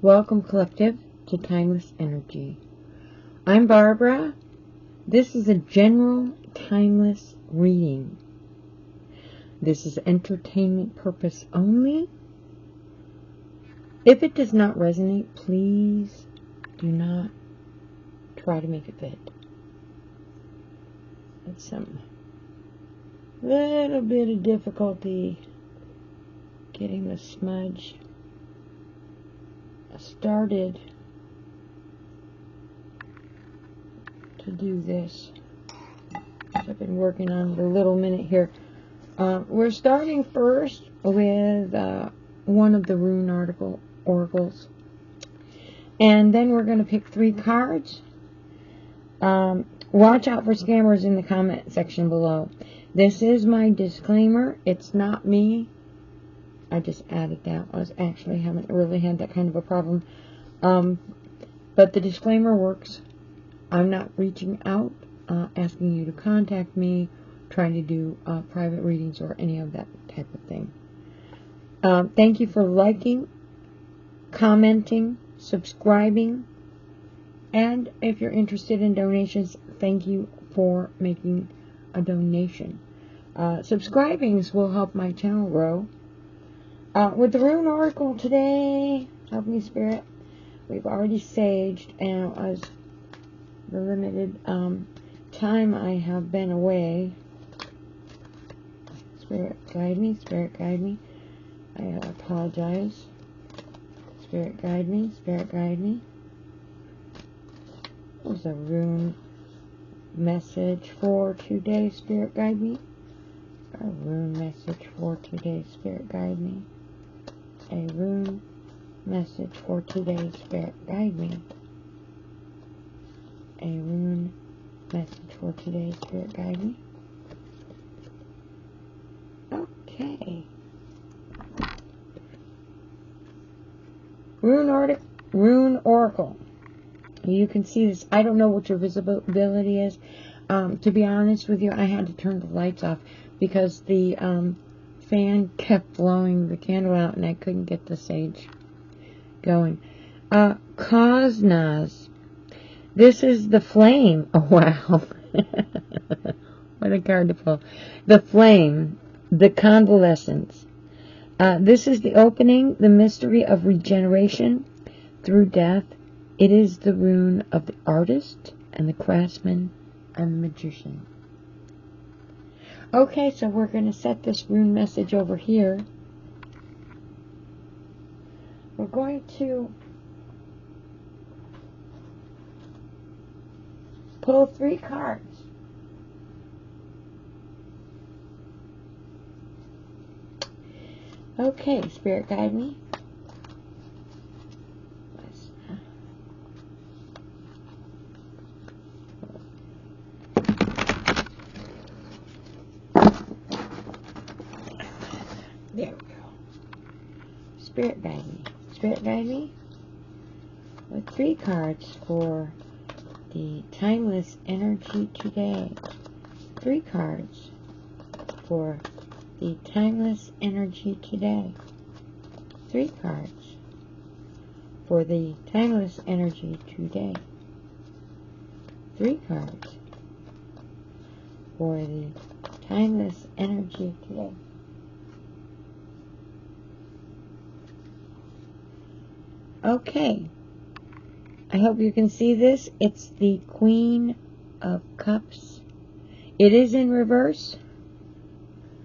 Welcome, Collective, to Timeless Energy. I'm Barbara. This is a general timeless reading. This is entertainment purpose only. If it does not resonate, please do not try to make it fit. It's some little bit of difficulty getting the smudge started to do this. I've been working on it a little minute here. We're starting first with one of the rune oracles, and then we're going to pick 3 cards. Watch out for scammers in the comment section below. This is my disclaimer. It's not me. I just added that. I haven't really had that kind of a problem. But the disclaimer works. I'm not reaching out, asking you to contact me, trying to do private readings or any of that type of thing. Thank you for liking, commenting, subscribing, and if you're interested in donations, thank you for making a donation. Subscribings will help my channel grow. With the Rune Oracle today, help me Spirit, we've already saged, and as the limited time I have been away, Spirit guide me, Spirit guide me, I apologize, Spirit guide me, Spirit guide me. There's a rune message for today, Spirit guide me. A rune message for today, Spirit guide me. A rune message for today, Spirit guide me. A rune message for today, Spirit guide me. Okay. Rune Oracle. You can see this. I don't know what your visibility is. To be honest with you, I had to turn the lights off because the fan kept blowing the candle out and I couldn't get the sage going. Cosnas. This is the flame. Oh, wow. What a card to pull. The flame. The convalescence. This is the opening, the mystery of regeneration through death. It is the rune of the artist and the craftsman and the magician. Okay, so we're going to set this rune message over here. We're going to pull 3 cards. Okay, Spirit guide me. There we go. Spirit guide me. Spirit guide me with 3 cards for the timeless energy today. 3 cards for the timeless energy today. 3 cards for the timeless energy today. 3 cards for the timeless energy today. Okay, I hope you can see this. It's the Queen of Cups. It is in reverse.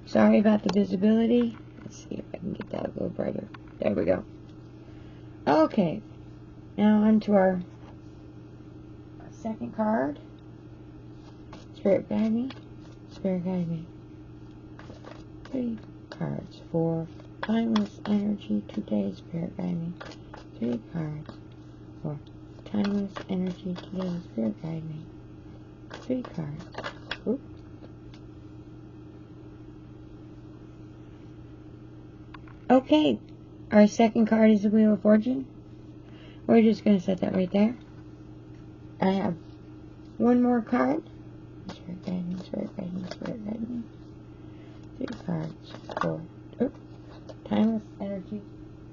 Sorry about the visibility. Let's see if I can get that a little brighter. There we go. Okay, now on to our second card. Spirit guide me. Spirit guide me. 3 cards for timeless energy today. Spirit guide me. 3 cards for timeless energy today. Spirit guide me. 3 cards. Oops. Okay, our second card is the Wheel of Fortune. We're just going to set that right there. I have one more card. Spirit guide me, Spirit guide me, Spirit guide me. 3 cards for timeless energy.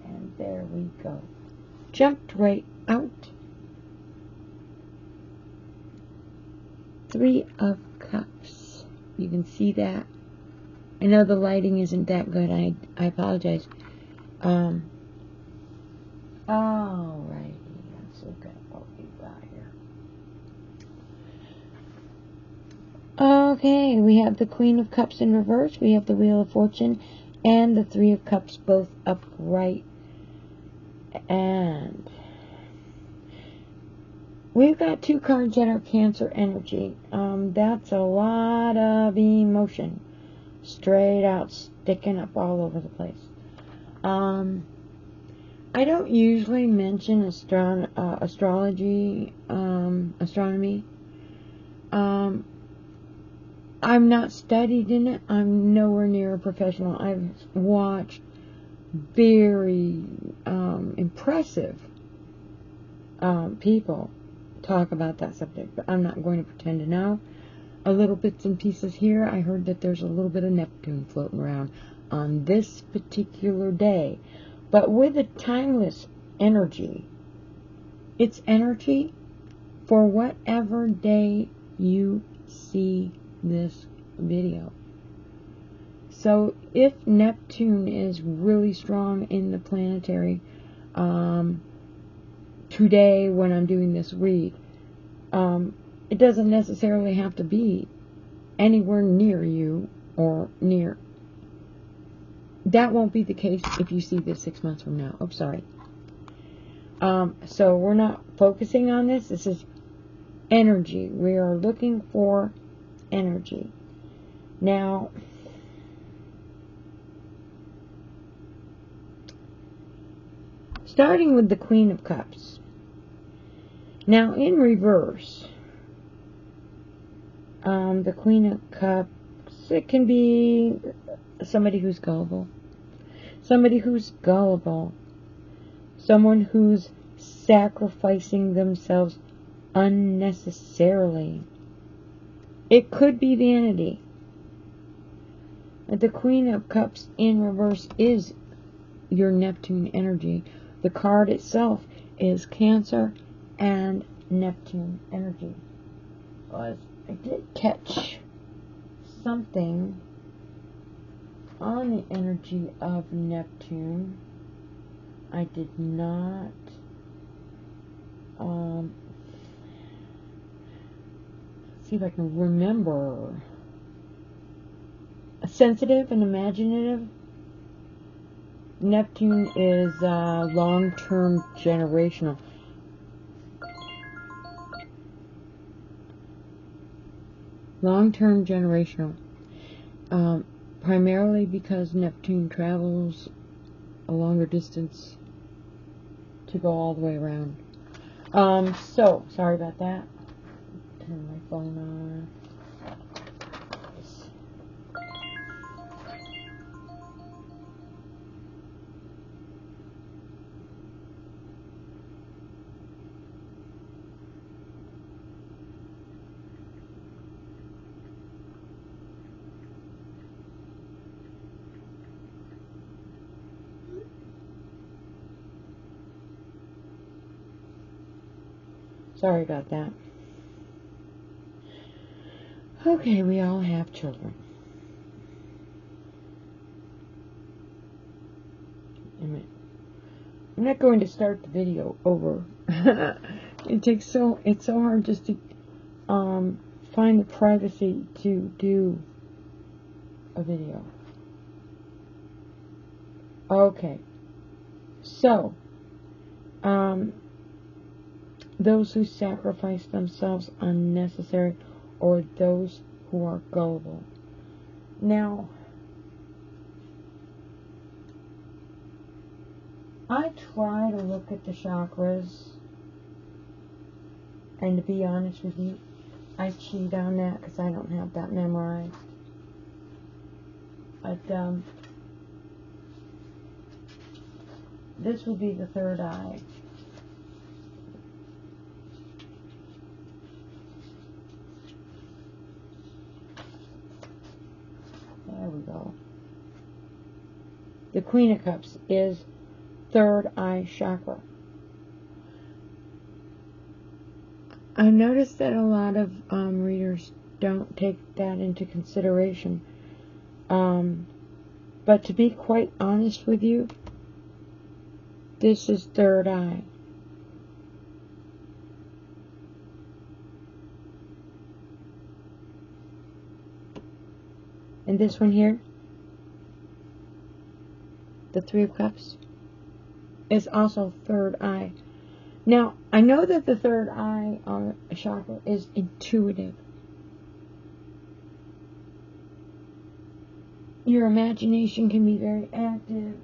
And there we go. jumped right out. 3 of Cups. You can see that. I know the lighting isn't that good. I apologize. Alrighty. Let's look at what we got here. Okay, we have the Queen of Cups in reverse. We have the Wheel of Fortune and the 3 of Cups both upright. And we've got 2 cards that are Cancer energy. That's a lot of emotion. Straight out, sticking up all over the place. I don't usually mention astronomy. I'm not studied in it. I'm nowhere near a professional. I've watched very impressive people talk about that subject, but I'm not going to pretend to know. A little bits and pieces here. I heard that there's a little bit of Neptune floating around on this particular day. But with a timeless energy, it's energy for whatever day you see this video. So if Neptune is really strong in the planetary today when I'm doing this read, it doesn't necessarily have to be anywhere near you or near. That won't be the case if you see this 6 months from now. Oh, sorry. So we're not focusing on this. This is energy. We are looking for energy. Now, starting with the Queen of Cups. Now, in reverse, the Queen of Cups, it can be somebody who's gullible. Somebody who's gullible. Someone who's sacrificing themselves unnecessarily. It could be vanity. The Queen of Cups in reverse is your Neptune energy. The card itself is Cancer and Neptune energy. I did catch something on the energy of Neptune. I did not see if I can remember. Sensitive and imaginative. Neptune is long-term generational. Long-term generational. Primarily because Neptune travels a longer distance to go all the way around. So, sorry about that. Turn my phone on. Sorry about that. Okay, we all have children. I'm not going to start the video over. It's so hard just to find the privacy to do a video. Okay. So, those who sacrifice themselves unnecessary, or those who are gullible. Now, I try to look at the chakras, and to be honest with you, I cheat on that because I don't have that memorized. But this will be the third eye. There we go. The Queen of Cups is third eye chakra. I noticed that a lot of readers don't take that into consideration. But to be quite honest with you, this is third eye. And this one here, the Three of Cups, is also third eye. Now, I know that the third eye chakra is intuitive. Your imagination can be very active.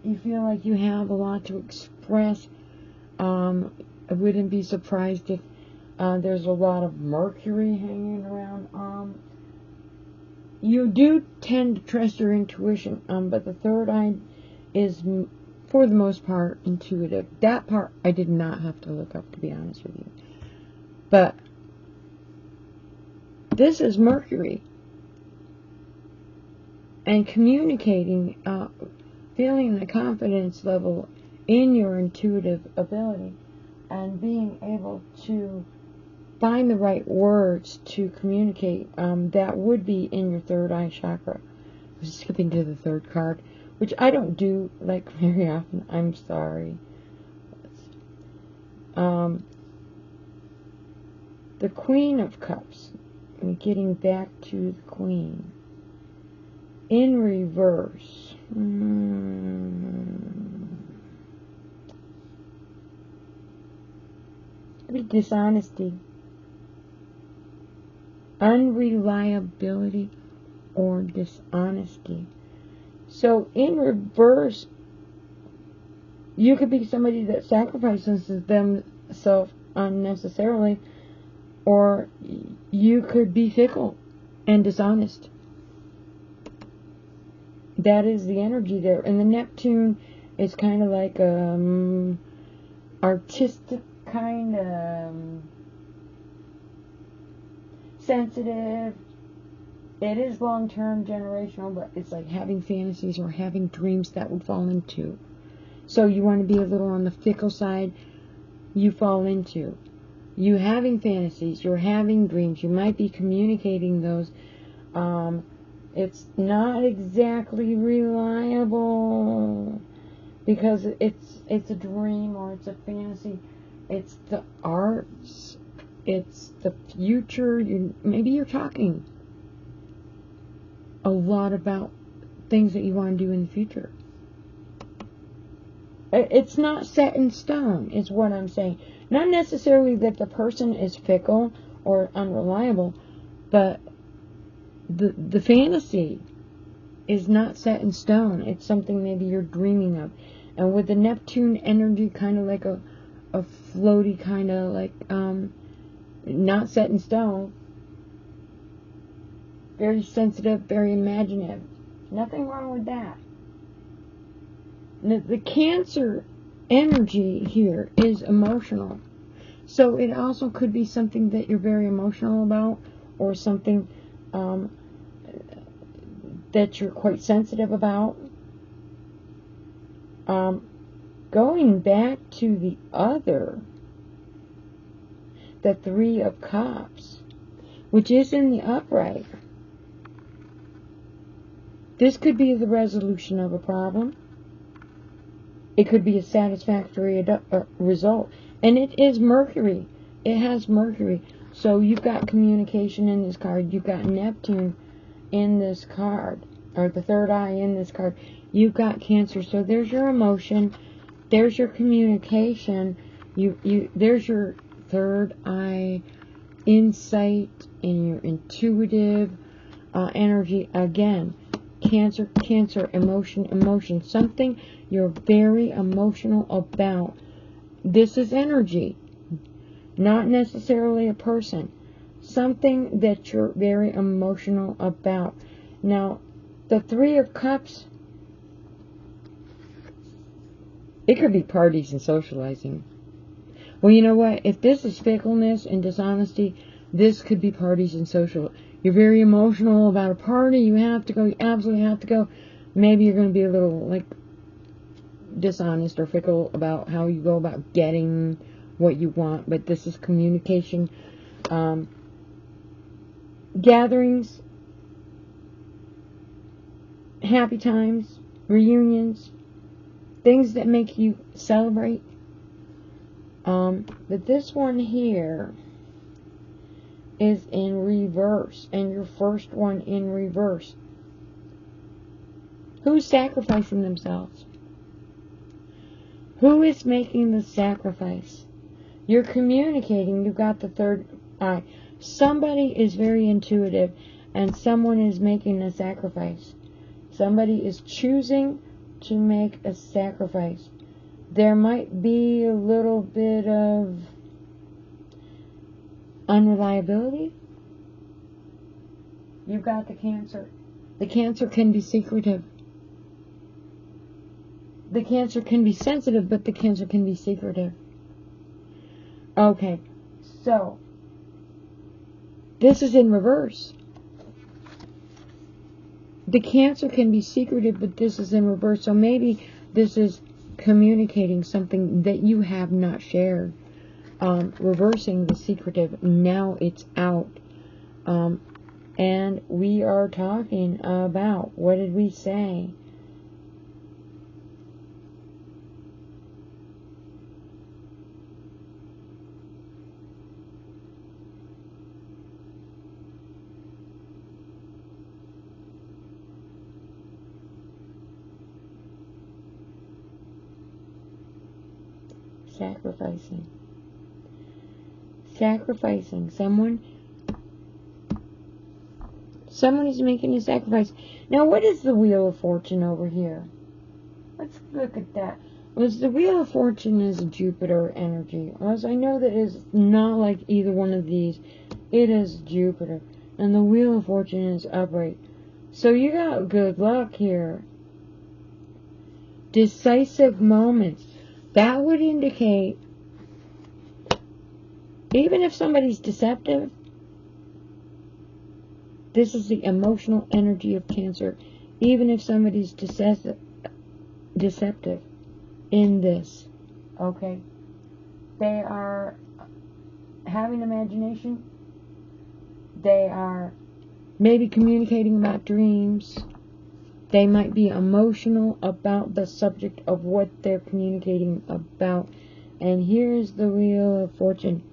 You feel like you have a lot to express. I wouldn't be surprised if there's a lot of Mercury hanging around. You do tend to trust your intuition, but the third eye is, for the most part, intuitive. That part I did not have to look up, to be honest with you. But this is Mercury. And communicating, feeling the confidence level in your intuitive ability, and being able to find the right words to communicate, that would be in your third eye chakra. I'm skipping to the third card, which I don't do like very often. I'm sorry. The Queen of Cups. I'm getting back to the Queen. In reverse. Dishonesty. Unreliability or dishonesty. So in reverse, you could be somebody that sacrifices themselves unnecessarily, or you could be fickle and dishonest. That is the energy there. And the Neptune is kind of like artistic, kind of sensitive. It is long-term, generational, but it's like having fantasies or having dreams that would fall into. So you want to be a little on the fickle side, you fall into. You having fantasies, you're having dreams, you might be communicating those. It's not exactly reliable because it's a dream or it's a fantasy. It's the arts. It's the future. Maybe you're talking a lot about things that you want to do in the future. It's not set in stone, is what I'm saying. Not necessarily that the person is fickle or unreliable, but the fantasy is not set in stone. It's something maybe you're dreaming of. And with the Neptune energy, kind of like a floaty, kind of like not set in stone. Very sensitive, very imaginative. Nothing wrong with that. The Cancer energy here is emotional. So it also could be something that you're very emotional about, or something that you're quite sensitive about. Going back to the Three of Cups, which is in the upright. This could be the resolution of a problem. It could be a satisfactory result. And it is Mercury. It has Mercury. So you've got communication in this card. You've got Neptune in this card. Or the third eye in this card. You've got Cancer. So there's your emotion. There's your communication. There's your third eye insight and your intuitive energy. Again, Cancer, emotion, something you're very emotional about. This is energy, not necessarily a person. Something that you're very emotional about. Now, the Three of Cups, it could be parties and socializing. Well, you know what? If this is fickleness and dishonesty, this could be parties and social. You're very emotional about a party. You have to go. You absolutely have to go. Maybe you're going to be a little, like, dishonest or fickle about how you go about getting what you want. But this is communication, gatherings, happy times, reunions, things that make you celebrate. But this one here is in reverse, and your first one in reverse. Who's sacrificing themselves? Who is making the sacrifice? You're communicating. You've got the third eye. Somebody is very intuitive, and someone is making a sacrifice. Somebody is choosing to make a sacrifice. There might be a little bit of unreliability. You've got the Cancer. The Cancer can be secretive. The Cancer can be sensitive, but the Cancer can be secretive. Okay, so this is in reverse. The Cancer can be secretive, but this is in reverse. So maybe this is communicating something that you have not shared. Reversing the secretive. Now it's out. And we are talking about, what did we say? Sacrificing. Sacrificing. Someone is making a sacrifice. Now, what is the Wheel of Fortune over here? Let's look at that. Was the Wheel of Fortune is Jupiter energy. As I know that is not like either one of these. It is Jupiter. And the Wheel of Fortune is upright. So you got good luck here. Decisive moments. That would indicate, even if somebody's deceptive, this is the emotional energy of Cancer. Even if somebody's deceptive in this, okay, they are having imagination. They are maybe communicating about dreams. They might be emotional about the subject of what they're communicating about. And here's the Wheel of Fortune.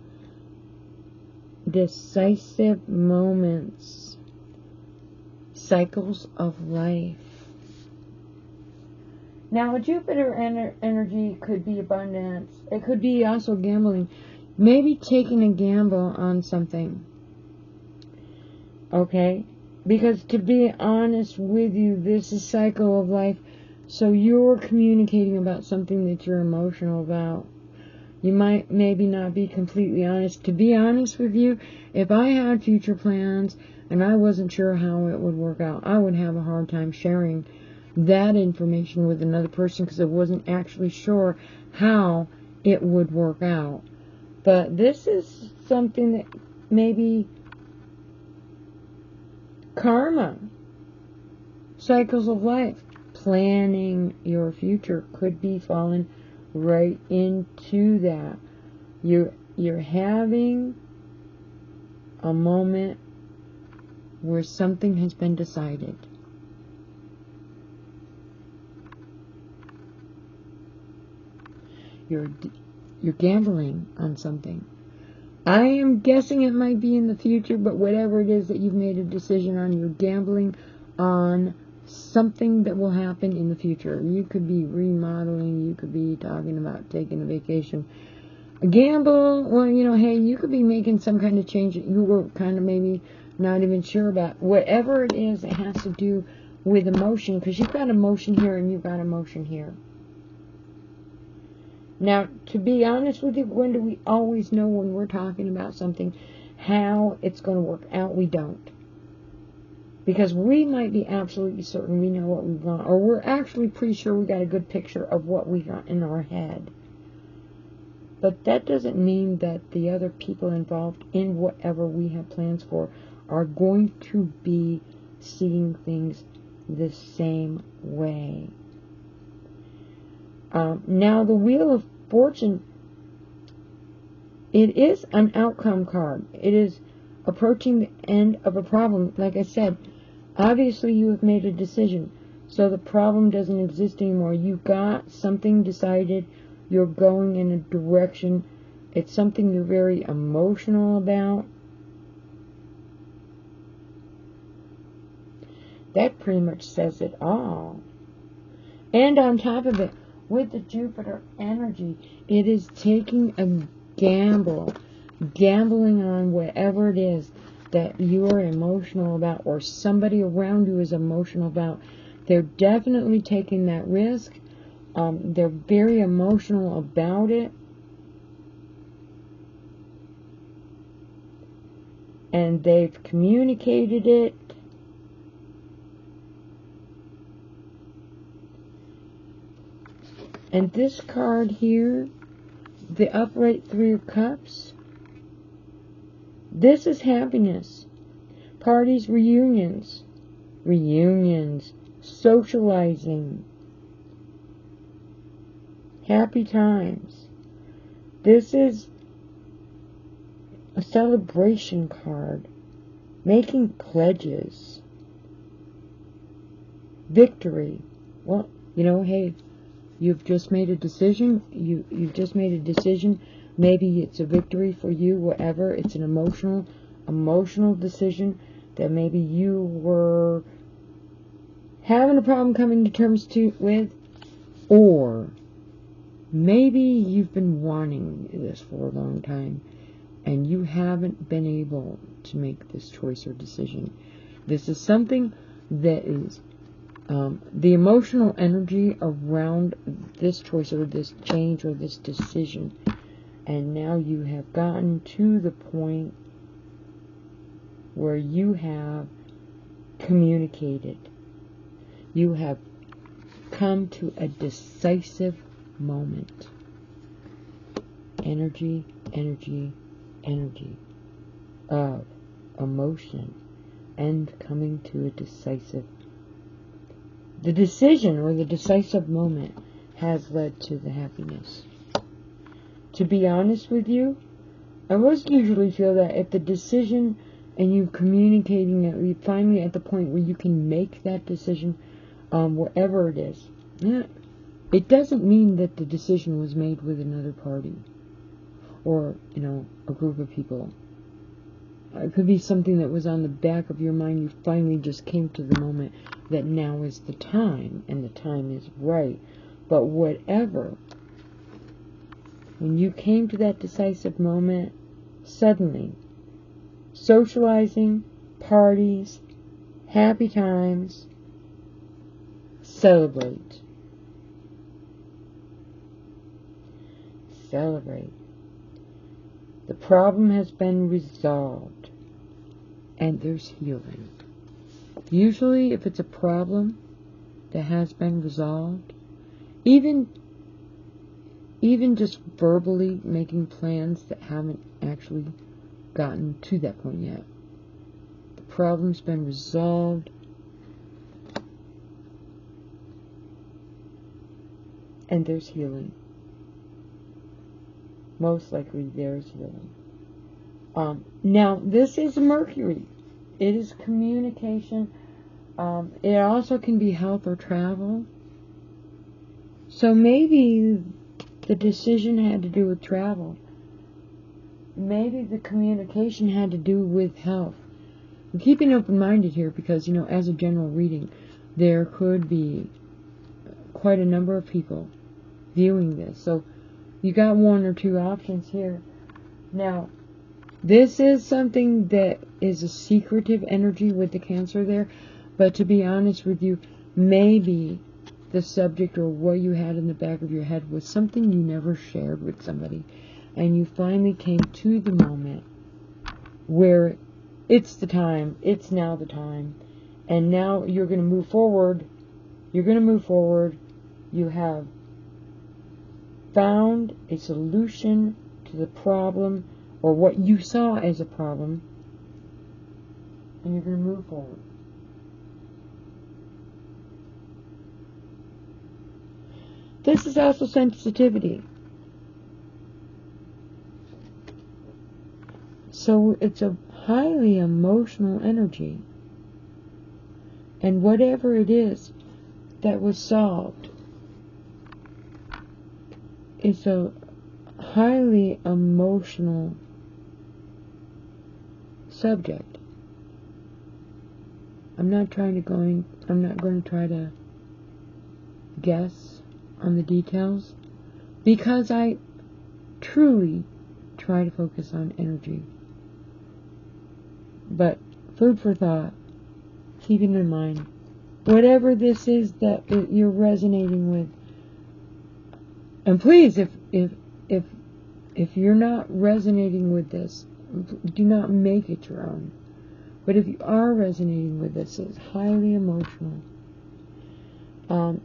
Decisive moments. Cycles of life. Now, a Jupiter energy could be abundance. It could be also gambling. Maybe taking a gamble on something. Okay? Because to be honest with you, this is cycle of life. So you're communicating about something that you're emotional about. You might maybe not be completely honest. To be honest with you, if I had future plans and I wasn't sure how it would work out, I would have a hard time sharing that information with another person because I wasn't actually sure how it would work out. But this is something that maybe karma, cycles of life, planning your future could be falling right into that. You're having a moment where something has been decided. You're gambling on something. I am guessing it might be in the future, but whatever it is that you've made a decision on, you're gambling on something that will happen in the future. You could be remodeling, you could be talking about taking a vacation. A gamble, well, hey, you could be making some kind of change that you were kind of maybe not even sure about. Whatever it is, it has to do with emotion, because you've got emotion here and you've got emotion here. Now, to be honest with you, when do we always know when we're talking about something how it's going to work out? We don't. Because we might be absolutely certain we know what we want, or we're actually pretty sure we got a good picture of what we got in our head. But that doesn't mean that the other people involved in whatever we have plans for are going to be seeing things the same way. Now, the Wheel of Fortune It is an outcome card. It is approaching the end of a problem. Like I said, obviously you have made a decision. So the problem doesn't exist anymore. You got something decided. You're going in a direction. It's something you're very emotional about. That pretty much says it all. And on top of it, with the Jupiter energy, it is taking a gamble. Gambling on whatever it is that you are emotional about or somebody around you is emotional about. They're definitely taking that risk. They're very emotional about it. And they've communicated it. And this card here, the upright Three of Cups, this is happiness. Parties, reunions, socializing, happy times. This is a celebration card, making pledges, victory. Well, you know, hey, you've just made a decision. You've just made a decision. Maybe it's a victory for you, whatever. It's an emotional decision that maybe you were having a problem coming to terms with, or maybe you've been wanting this for a long time and you haven't been able to make this choice or decision. This is something that is the emotional energy around this choice or this change or this decision. And now you have gotten to the point where you have communicated. You have come to a decisive moment. Energy, energy, energy of emotion and coming to a decisive. The decision or the decisive moment has led to the happiness. To be honest with you, I most usually feel that if the decision and you communicating it, you finally at the point where you can make that decision, whatever it is, it doesn't mean that the decision was made with another party or, you know, a group of people. It could be something that was on the back of your mind. You finally just came to the moment that now is the time and the time is right. But whatever, when you came to that decisive moment, suddenly, socializing, parties, happy times, celebrate. Celebrate. The problem has been resolved, and there's healing. Usually, if it's a problem that has been resolved, even just verbally making plans that haven't actually gotten to that point yet, the problem's been resolved, and there's healing. Most likely there's healing. Now, this is Mercury. It is communication. It also can be health or travel. So maybe the decision had to do with travel. Maybe the communication had to do with health. I'm keeping open-minded here because, you know, as a general reading, there could be quite a number of people viewing this. So you got one or two options here. Now, this is something that is a secretive energy with the Cancer there. But to be honest with you, maybe the subject or what you had in the back of your head was something you never shared with somebody. And you finally came to the moment where it's the time, it's now the time. And now you're going to move forward. You're going to move forward. You have found a solution to the problem or what you saw as a problem. And you're going to move forward. This is also sensitivity. So it's a highly emotional energy. And whatever it is that was solved is a highly emotional subject. I'm not going to try to guess on the details, because I truly try to focus on energy. But food for thought, keeping in mind, whatever this is that you're resonating with, and please, if you're not resonating with this, do not make it your own. But if you are resonating with this, it's highly emotional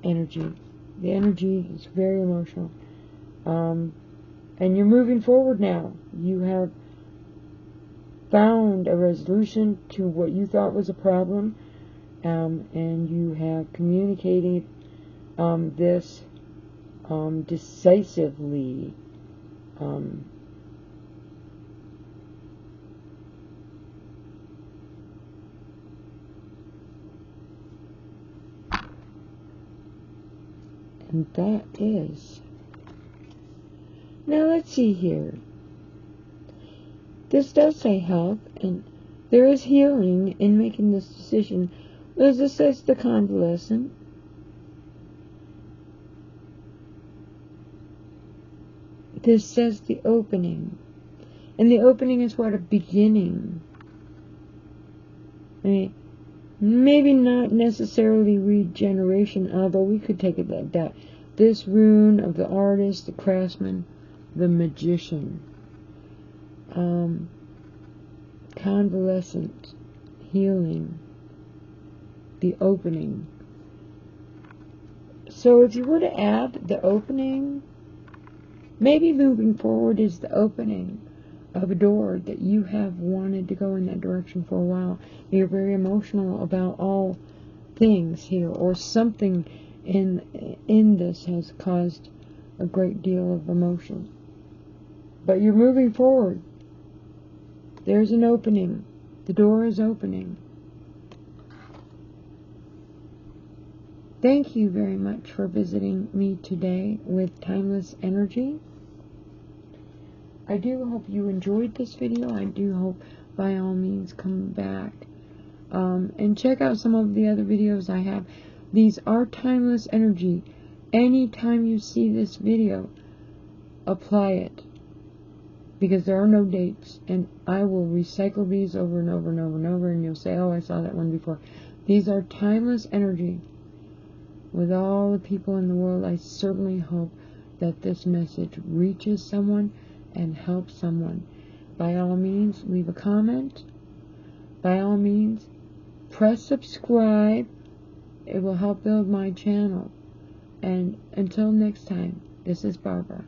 energy. The energy is very emotional. And you're moving forward now. You have found a resolution to what you thought was a problem, and you have communicated this decisively. And that is... Now let's see here. This does say health, and there is healing in making this decision. As this says, the convalescent. This says the opening. And the opening is what? A beginning. I mean, maybe not necessarily regeneration, although we could take it like that. This rune of the artist, the craftsman, the magician. Convalescent, healing, the opening. So if you were to add the opening, maybe moving forward is the opening of a door that you have wanted to go in that direction for a while. You're very emotional about all things here, or something in this has caused a great deal of emotion. But you're moving forward. There's an opening. The door is opening. Thank you very much for visiting me today with Timeless Energy. I do hope you enjoyed this video. I do hope, by all means, come back and check out some of the other videos I have. These are Timeless Energy. Anytime you see this video, apply it, because there are no dates, and I will recycle these over and over and over and over, and you'll say, oh, I saw that one before. These are Timeless Energy. With all the people in the world, I certainly hope that this message reaches someone and helps someone. By all means, leave a comment. By all means, press subscribe. It will help build my channel. And until next time, this is Barbara.